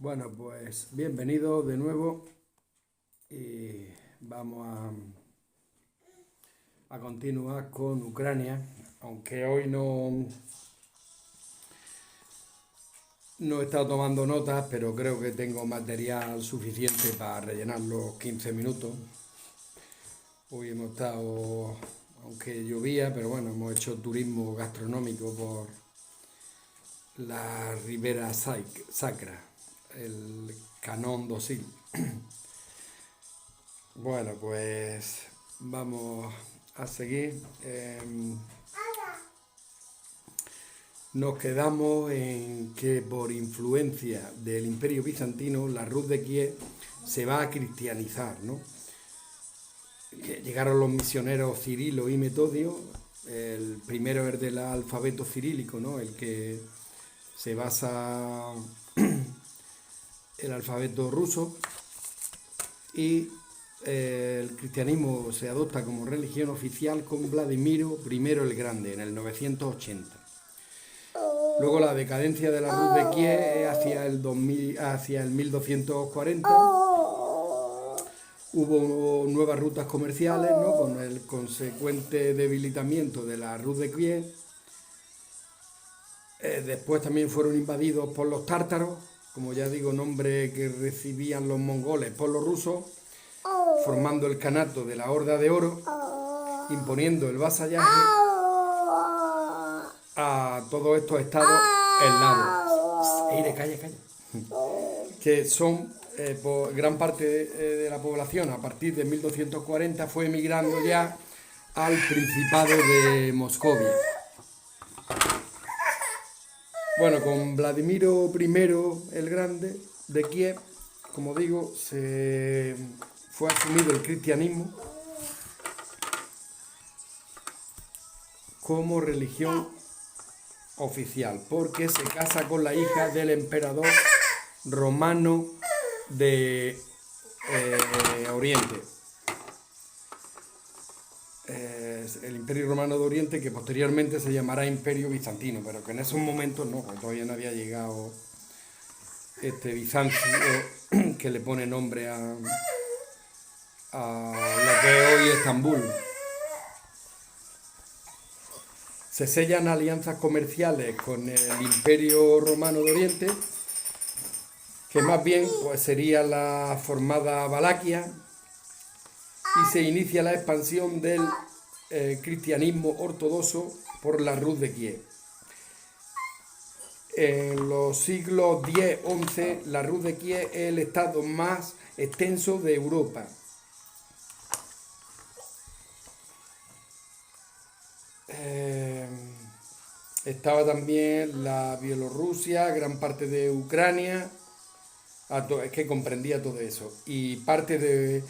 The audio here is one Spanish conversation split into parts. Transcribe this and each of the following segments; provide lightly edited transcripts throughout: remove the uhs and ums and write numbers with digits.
Bueno, pues bienvenidos de nuevo y vamos a continuar con Ucrania, aunque hoy no he estado tomando notas, pero creo que tengo material suficiente para rellenar los 15 minutos. Hoy hemos estado, aunque llovía, pero bueno, hemos hecho turismo gastronómico por la Ribera Sacra, el Canón Dosil. Bueno, pues vamos a seguir. Nos quedamos en que por influencia del Imperio Bizantino la Rus de Kiev se va a cristianizar, ¿no? Llegaron los misioneros Cirilo y Metodio. El primero es del alfabeto cirílico, ¿no? El que se basa el alfabeto ruso, y el cristianismo se adopta como religión oficial con Vladimiro I el Grande en el 980. Luego la decadencia de la Rus de Kiev hacia el 1240. Hubo nuevas rutas comerciales, ¿no? Con el consecuente debilitamiento de la Rus de Kiev. Después también fueron invadidos por los tártaros, como ya digo, nombre que recibían los mongoles por los rusos, formando el Kanato de la Horda de Oro, imponiendo el vasallaje a todos estos estados eslavos. Eire, calla, que son gran parte de la población a partir de 1240 fue emigrando ya al Principado de Moscovia. Bueno, con Vladimiro I el Grande de Kiev, como digo, fue asumido el cristianismo como religión oficial, porque se casa con la hija del emperador romano de Oriente. El Imperio Romano de Oriente, que posteriormente se llamará Imperio Bizantino, pero que en esos momentos no, todavía no había llegado este Bizancio que le pone nombre a lo que es hoy Estambul. Se sellan alianzas comerciales con el Imperio Romano de Oriente, que más bien pues sería la formada Valaquia, y se inicia la expansión del cristianismo ortodoxo por la Rus de Kiev. En los siglos X-XI, la Rus de Kiev es el estado más extenso de Europa. Estaba también la Bielorrusia, gran parte de Ucrania, es que comprendía todo eso, y parte de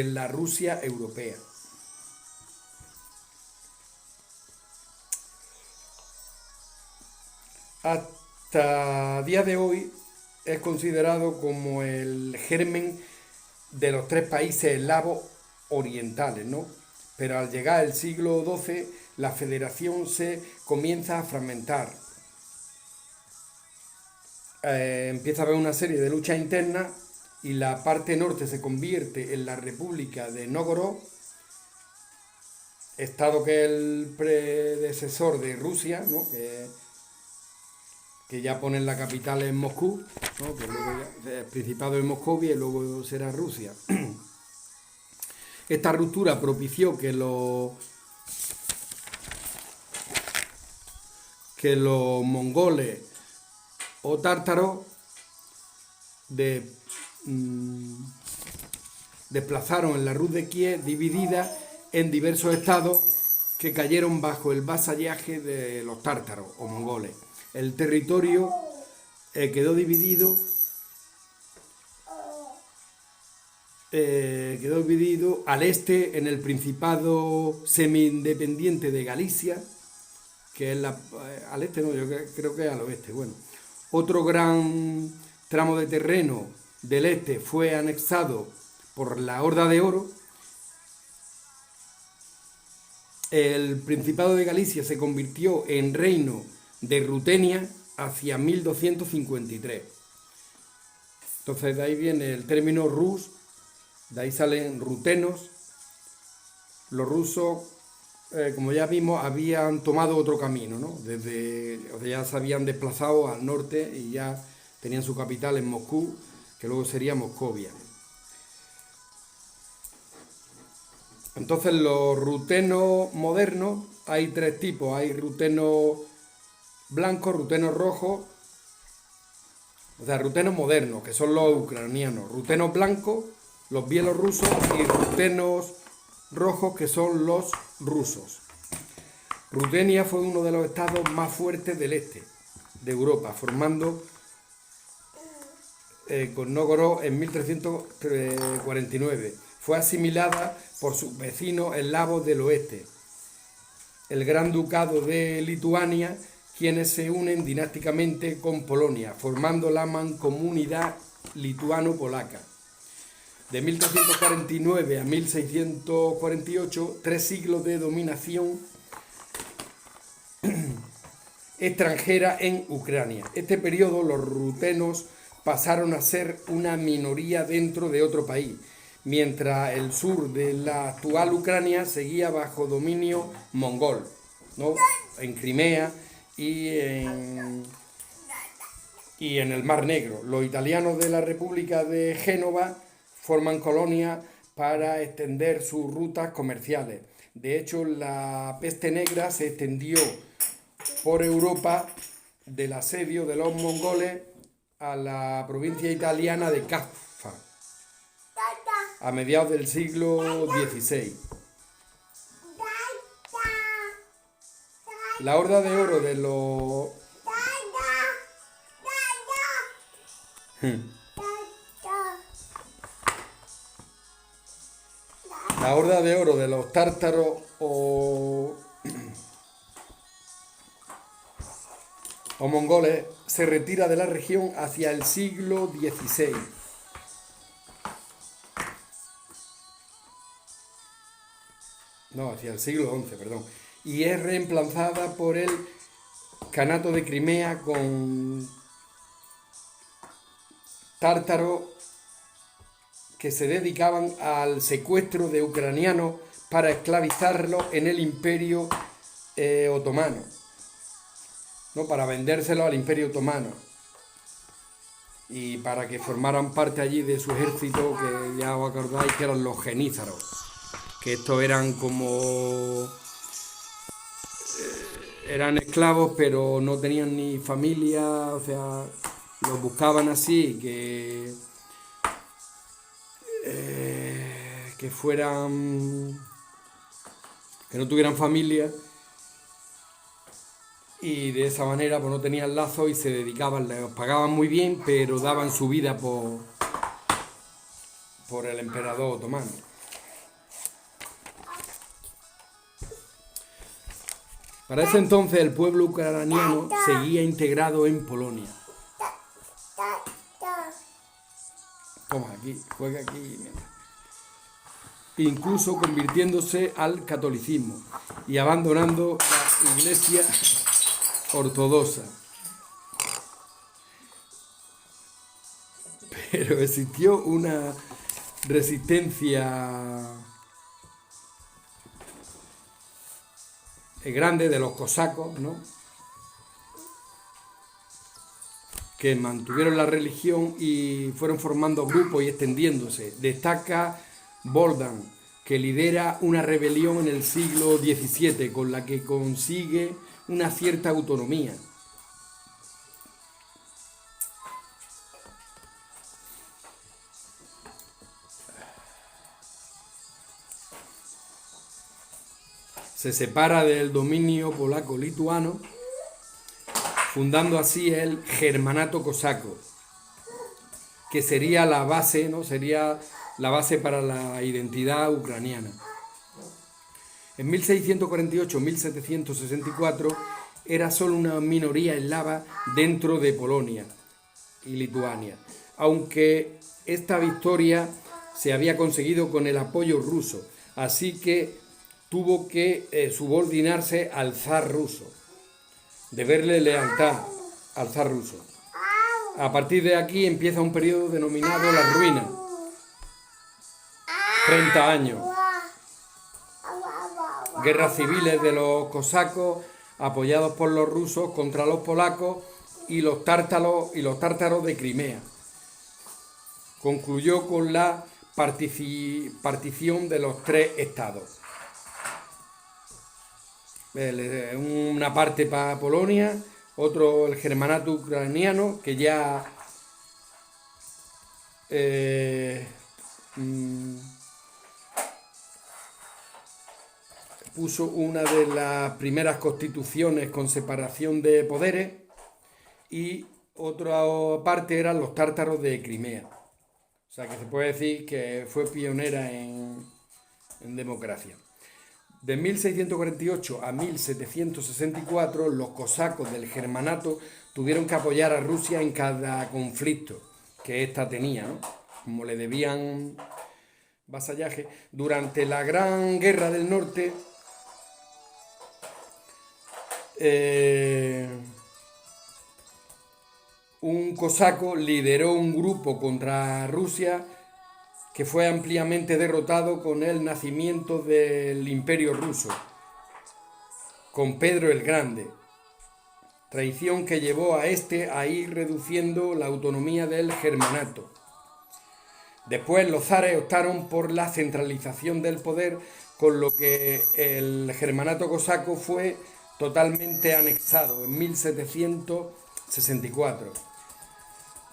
la Rusia europea. Hasta día de hoy es considerado como el germen de los tres países eslavos orientales, ¿no? Pero al llegar el siglo XII, la federación se comienza a fragmentar. Empieza a haber una serie de luchas internas y la parte norte se convierte en la República de Nóvgorod, estado que es el predecesor de Rusia, ¿no? Que ya ponen la capital en Moscú, ¿no? Que luego ya, el Principado de Moscovia y luego será Rusia. Esta ruptura propició que los mongoles o tártaros desplazaron en la Rus de Kiev dividida en diversos estados que cayeron bajo el vasallaje de los tártaros o mongoles. El territorio quedó dividido al este en el Principado semi-independiente de Galicia, que es al este, no, yo creo que es al oeste. Bueno, otro gran tramo de terreno del este fue anexado por la Horda de Oro. El Principado de Galicia se convirtió en reino de Rutenia hacia 1253. Entonces de ahí viene el término Rus, de ahí salen rutenos. Los rusos, como ya vimos, habían tomado otro camino, ¿no? O sea, ya se habían desplazado al norte y ya tenían su capital en Moscú, que luego sería Moscovia. Entonces los rutenos modernos, hay tres tipos: hay rutenos blancos, rutenos rojos, o sea, rutenos modernos, que son los ucranianos, rutenos blancos, los bielorrusos, y rutenos rojos, que son los rusos. Rutenia fue uno de los estados más fuertes del este de Europa, formando con Nóvgorod en 1349. Fue asimilada por sus vecinos eslavos del oeste, el Gran Ducado de Lituania, quienes se unen dinásticamente con Polonia, formando la Mancomunidad lituano-polaca. De 1349 a 1648, 3 siglos de dominación extranjera en Ucrania. Este periodo los rutenos pasaron a ser una minoría dentro de otro país, mientras el sur de la actual Ucrania seguía bajo dominio mongol, ¿no? En Crimea y en el Mar Negro. Los italianos de la República de Génova forman colonias para extender sus rutas comerciales. De hecho, la peste negra se extendió por Europa del asedio de los mongoles a la provincia italiana de Kaffa a mediados del siglo XVI. La Horda de Oro de los... La Horda de Oro de los tártaros o mongoles se retira de la región hacia el siglo XVI. No, hacia el siglo XI, perdón. Y es reemplazada por el Kanato de Crimea con tártaros que se dedicaban al secuestro de ucranianos para esclavizarlos en el Imperio Otomano, ¿no? Para vendérselos al Imperio Otomano y para que formaran parte allí de su ejército, que ya os acordáis que eran los genízaros, que estos eran como... eran esclavos, pero no tenían ni familia, o sea, los buscaban así, que fueran... que no tuvieran familia, y de esa manera pues no tenían lazos y se dedicaban, les pagaban muy bien, pero daban su vida por el emperador otomano. Para ese entonces el pueblo ucraniano seguía integrado en Polonia. Toma, aquí, juega aquí. Incluso convirtiéndose al catolicismo y abandonando la iglesia ortodoxa. Pero existió una resistencia grande de los cosacos, ¿no? Que mantuvieron la religión y fueron formando grupos y extendiéndose. Destaca Bogdan, que lidera una rebelión en el siglo XVII con la que consigue una cierta autonomía. Se separa del dominio polaco-lituano, fundando así el Germanato Cosaco, que sería la base, ¿no? Sería la base para la identidad ucraniana. En 1648-1764 era solo una minoría eslava dentro de Polonia y Lituania, aunque esta victoria se había conseguido con el apoyo ruso, así que tuvo que subordinarse al zar ruso, deberle lealtad al zar ruso. A partir de aquí empieza un periodo denominado la ruina, 30 años. Guerras civiles de los cosacos apoyados por los rusos contra los polacos y los tártaros de Crimea. Concluyó con la partición de los tres estados. Una parte para Polonia, otro el germanato ucraniano, que ya puso una de las primeras constituciones con separación de poderes, y otra parte eran los tártaros de Crimea. O sea que se puede decir que fue pionera en democracia. De 1648 a 1764, los cosacos del germanato tuvieron que apoyar a Rusia en cada conflicto que ésta tenía, ¿no? Como le debían vasallaje. Durante la Gran Guerra del Norte, un cosaco lideró un grupo contra Rusia que fue ampliamente derrotado con el nacimiento del Imperio Ruso, con Pedro el Grande, traición que llevó a este a ir reduciendo la autonomía del germanato. Después los zares optaron por la centralización del poder, con lo que el germanato cosaco fue totalmente anexado en 1764.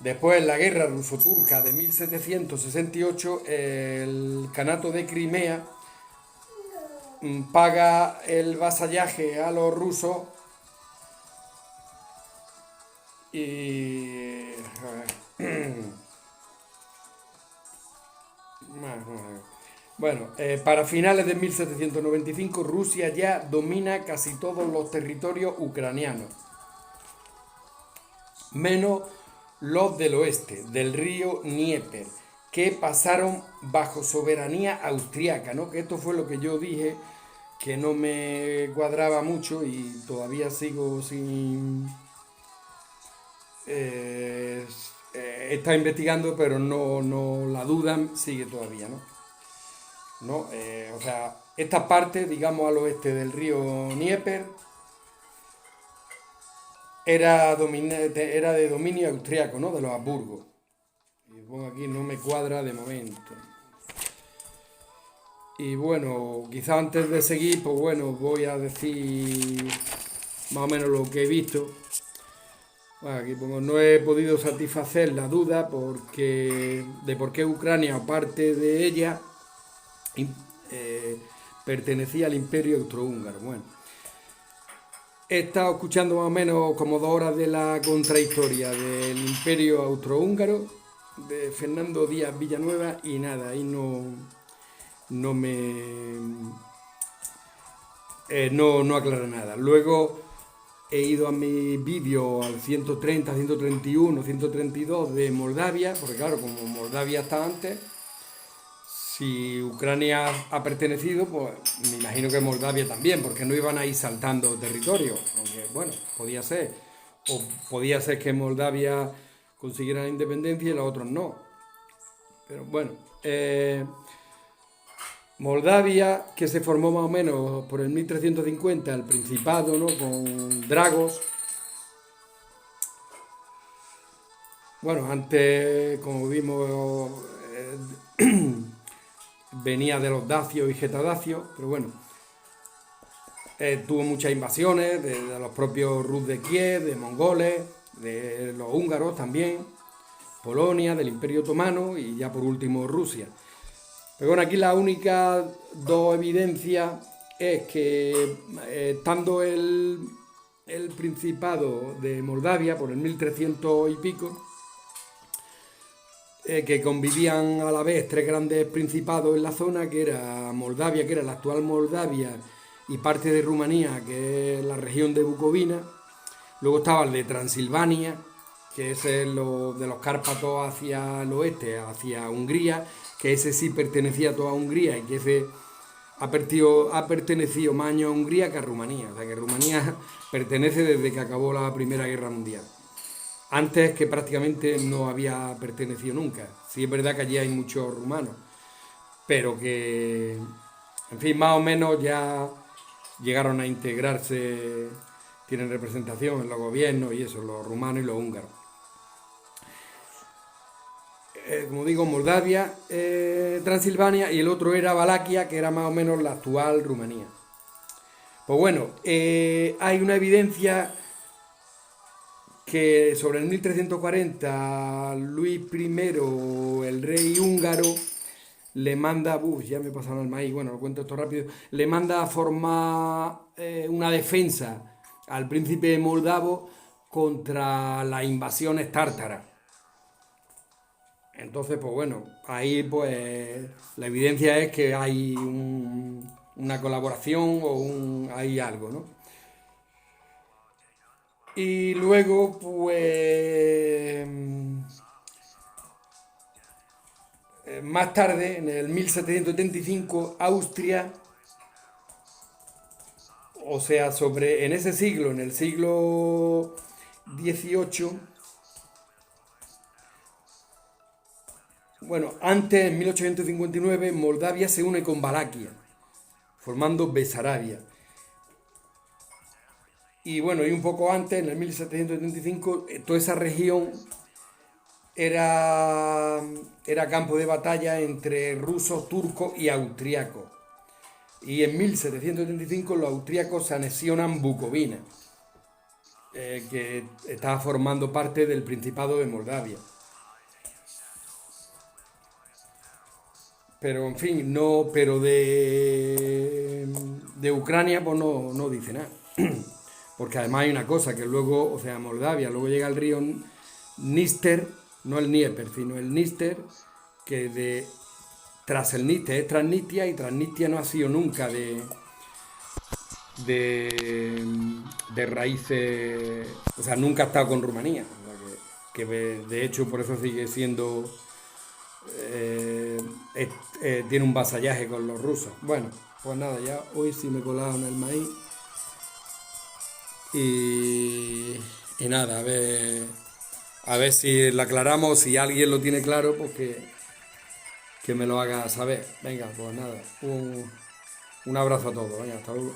Después, en la guerra ruso-turca de 1768, el Kanato de Crimea paga el vasallaje a los rusos y... Bueno, para finales de 1795 Rusia ya domina casi todos los territorios ucranianos, menos los del oeste, del río Dnieper, que pasaron bajo soberanía austriaca, ¿no? Que esto fue lo que yo dije, que no me cuadraba mucho y todavía sigo sin... está investigando, pero no la duda sigue todavía, ¿no? O sea, esta parte, digamos al oeste del río Dnieper, era de dominio austriaco, ¿no? De los Habsburgos. Y pongo aquí, no me cuadra de momento. Y bueno, quizás antes de seguir, pues bueno, voy a decir más o menos lo que he visto. Bueno, aquí pongo, no he podido satisfacer la duda de por qué Ucrania, aparte de ella, pertenecía al Imperio Austrohúngaro. Bueno, he estado escuchando más o menos como 2 horas de la contrahistoria del Imperio Austrohúngaro de Fernando Díaz Villanueva y nada, ahí no aclara nada. Luego he ido a mi vídeo al 130, 131, 132 de Moldavia, porque claro, como Moldavia está antes, si Ucrania ha pertenecido, pues me imagino que Moldavia también, porque no iban a ir saltando territorio, aunque bueno, podía ser. O podía ser que Moldavia consiguiera la independencia y los otros no. Pero bueno, Moldavia, que se formó más o menos por el 1350, el Principado, ¿no? Con Dragos. Bueno, antes, como vimos, venía de los dacios y getadacios, pero bueno, tuvo muchas invasiones de los propios Rus de Kiev, de mongoles, de los húngaros también, Polonia, del Imperio Otomano y ya por último Rusia. Pero bueno, aquí la única 2 evidencias es que estando el Principado de Moldavia por el 1300 y pico, que convivían a la vez 3 grandes principados en la zona, que era Moldavia, que era la actual Moldavia, y parte de Rumanía, que es la región de Bucovina. Luego estaba el de Transilvania, que es lo de los Cárpatos hacia el oeste, hacia Hungría, que ese sí pertenecía a toda Hungría y que ese ha pertenecido más años a Hungría que a Rumanía. O sea que Rumanía pertenece desde que acabó la Primera Guerra Mundial. antes que prácticamente no había pertenecido nunca. Sí es verdad que allí hay muchos rumanos, pero que, en fin, más o menos ya llegaron a integrarse, tienen representación en los gobiernos y eso, los rumanos y los húngaros. Como digo, Moldavia, Transilvania, y el otro era Valaquia, que era más o menos la actual Rumanía. Pues bueno, hay una evidencia que sobre el 1340 Luis I, el rey húngaro, le manda, ya me pasaron el maíz, bueno, lo cuento esto rápido, le manda a formar una defensa al príncipe moldavo contra las invasiones tártaras. Entonces, pues bueno, ahí pues la evidencia es que hay una colaboración o hay algo, ¿no? Y luego, pues más tarde, en el 1775, Austria, o sea, en ese siglo, en el siglo XVIII, bueno, antes, en 1859, Moldavia se une con Valaquia, formando Besarabia. Y bueno, y un poco antes, en el 1775, toda esa región era campo de batalla entre rusos, turcos y austriacos. Y en 1775 los austriacos se anexionan Bucovina, que estaba formando parte del Principado de Moldavia. Pero en fin, no, pero de Ucrania pues no dice nada. Porque además hay una cosa, que luego, o sea, Moldavia, luego llega el río Níster, no el Dnieper, sino el Níster, que tras el Níster es Transnistria, y Transnistria no ha sido nunca de, de raíces, o sea, nunca ha estado con Rumanía, o sea, que de hecho por eso sigue siendo, tiene un vasallaje con los rusos. Bueno, pues nada, ya hoy sí me he colado en el maíz. Y nada, a ver si lo aclaramos, si alguien lo tiene claro, pues que me lo haga saber. Venga, pues nada, un abrazo a todos, venga, hasta luego.